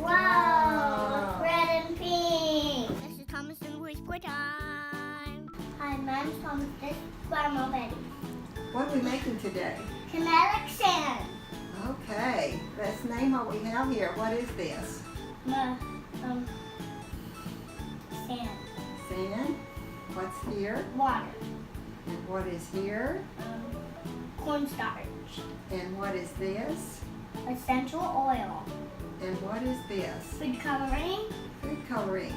Wow, it's red and pink. This is Thomas and Louis Playtime. Hi, my name's Thomas. This is Grandma Betty. What are we making today? Kinetic sand. Okay, let's name what we have here. What is this? Sand. Sand. What's here? Water. And what is here? Cornstarch. And what is this? Essential oil. And what is this? Food coloring. Food coloring.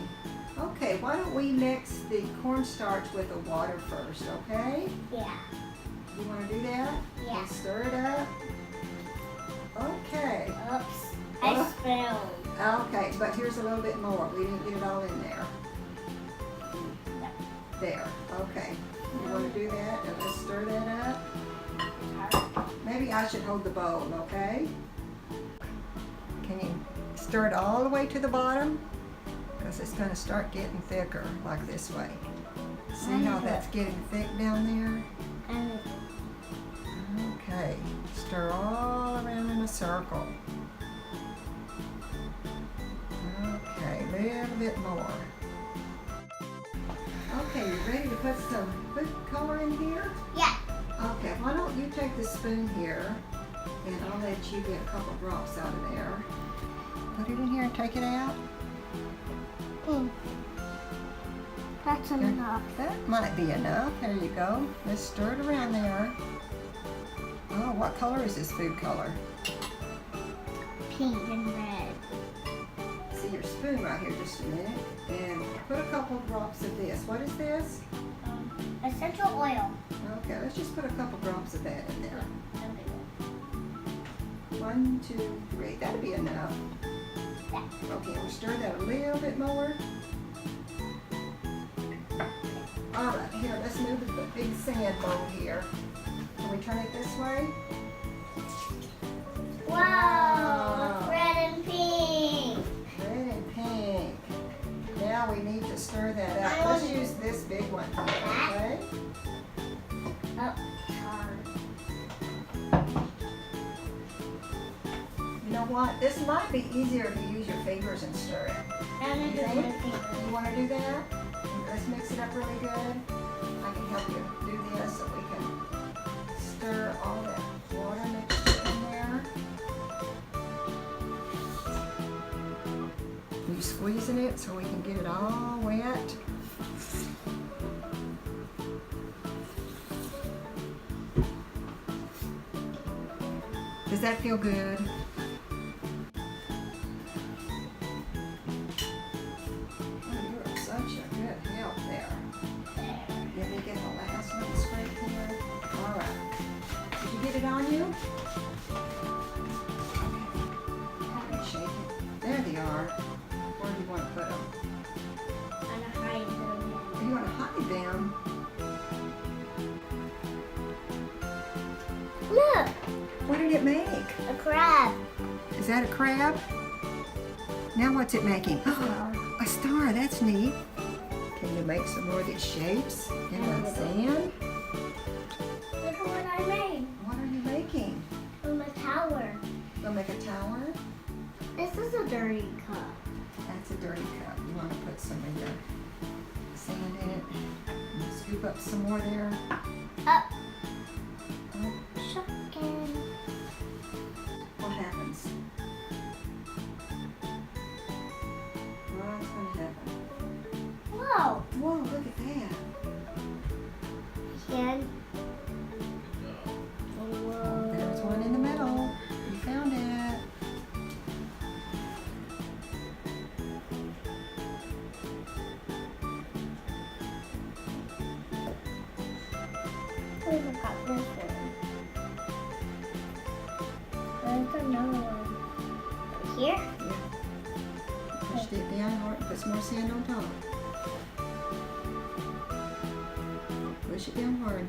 Okay, why don't we mix the cornstarch with the water first, okay? Yeah. You want to do that? Yeah. And stir it up. Okay. Oops. I spilled. Okay, but here's a little bit more. We didn't get it all in there. There. Okay. You want to do that? And let's stir that up. Maybe I should hold the bowl, okay? Can you stir it all the way to the bottom? Because it's going to start getting thicker, like this way. See how that's getting thick down there? Okay. Stir all around in a circle. Okay, a little bit more. Okay, you ready to put some food color in here? Yeah. Okay, why don't you take the spoon here, and I'll let you get a couple drops out of there. Put it in here and take it out. That's enough. That might be enough. There you go. Let's stir it around there. Oh, what color is this food color? Pink and red. See your spoon right here just a minute. And put a couple drops of this. What is this? Essential oil. Okay, let's just put a couple drops of that in there. 1, 2, 3. That'll be enough. Okay, we'll stir that a little bit more. All right, here, let's move the big sand bowl here. Can we turn it this way? Wow, it's red and pink. Red and pink. Now we need to stir that up. Let's use this big one here, okay? Oh, hard. You know what? This might be easier to use your fingers and stir it. And You it's think? red pink. You want to do that? Let's mix it up really good. I can help you do this so we can stir all that water mixture in there. You squeezing it so we can get it all wet. Does that feel good? Get it on you? Okay. Shake it. There they are. Where do you want to put them? I'm gonna hide them. You want to hide them? Look, What did it make? a crab. Is that a crab? Now what's it making? Oh, a star. That's neat. Can you make some more of these shapes in the sand? Look at what I made. What are you making? From a tower. You'll make a tower? This is a dirty cup. That's a dirty cup. You want to put some of your sand in it. And scoop up some more there. Up. Shopkins. What happens? What's going to happen? Whoa. Whoa, look at that. And There's one in the middle. You found it. we got this one. There's another one. Here? Yeah. Push it down hard and put some more sand on top. Push it down hard.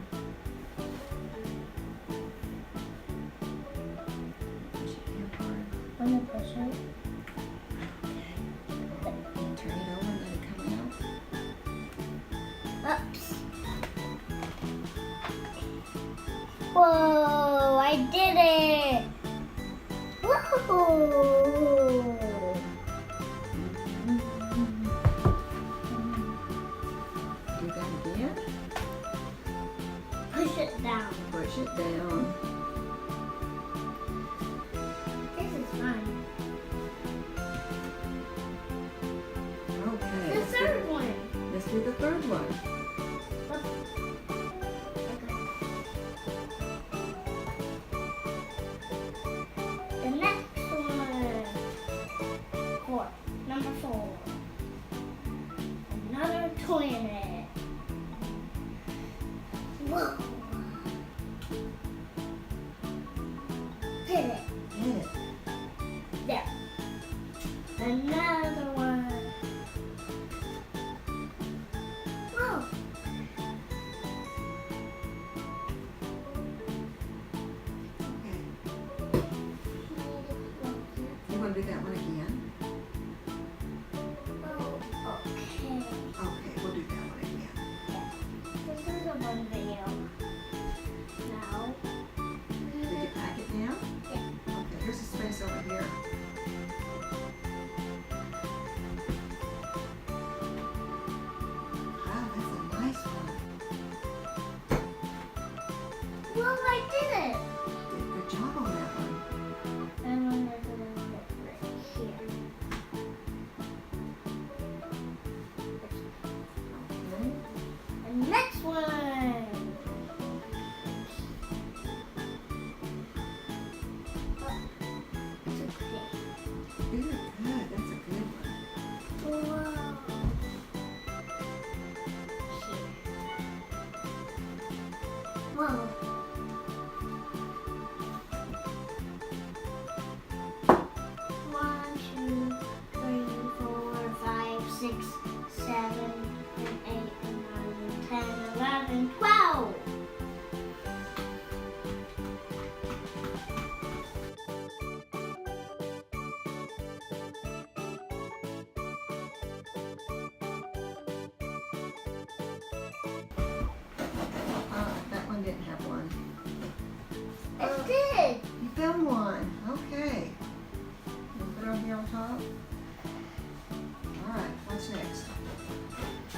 Push it down hard. I'm gonna push it. And turn it over and let it come out. Oops. Whoa, I did it! Whoa! push it down. This is fun. Okay. The third one. Let's do the third one. The next one. 4. Number 4. Another toilet. Whoa. Did it. Get it. There. Another one. Whoa. Okay. You want to do that one again? Oh, okay. Okay, we'll do that one again. This is a one video. Now. Did you pack it down? Yeah. Okay, here's a space over here. Wow, that's a nice one. Well, I did it. You did a good job on that one. And I'm going to put it right here. Okay. And next one. Oh, it's okay. Very good. That's a good one. Whoa. Whoa. One, two, three, 4, 5, 6, 7, and 8, and 9, and 10, 11, 12. That one didn't have one. It did. You found one. Okay. We'll put it on here on top. All right. What's next?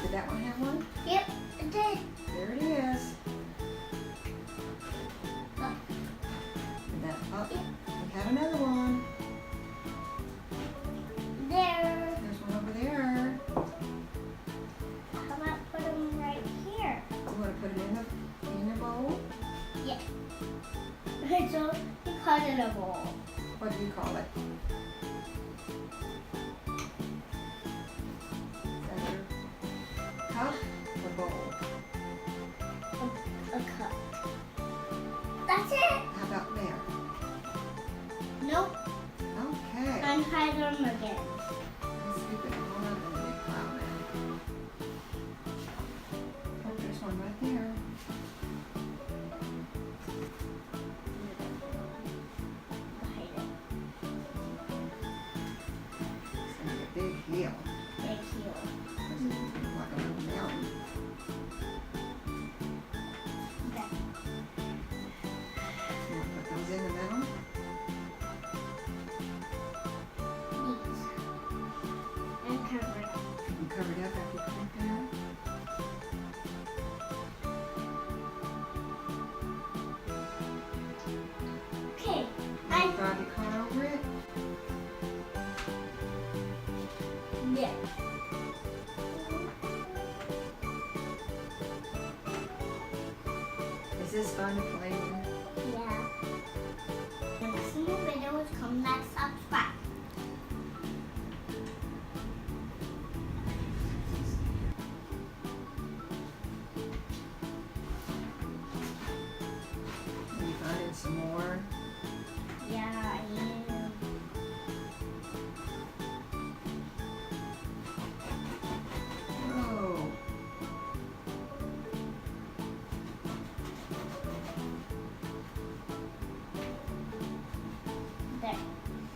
Did that one have one? Yep, it did. There it is. Oh. And that up. We had another one. There. There's one over there. How about put them right here? You want to put it in the bowl? Yeah. Okay, so we cut it a bowl. What do you call it? Is that your cup or bowl? A cup. That's it. How about there? Nope. Okay. Untie them again. Let's scoop it all up in a big pile now. Oh, there's one right there. Hide it. It's going to be a big hill. Big heel. It's like a little mountain. Okay. You want to put those in the middle? These. And cover it. You cover it up after you put it there. Okay. And you drive your car over it. Yeah. Is this fun to play with? Yeah. If you see more videos, come back, subscribe. And you find some more.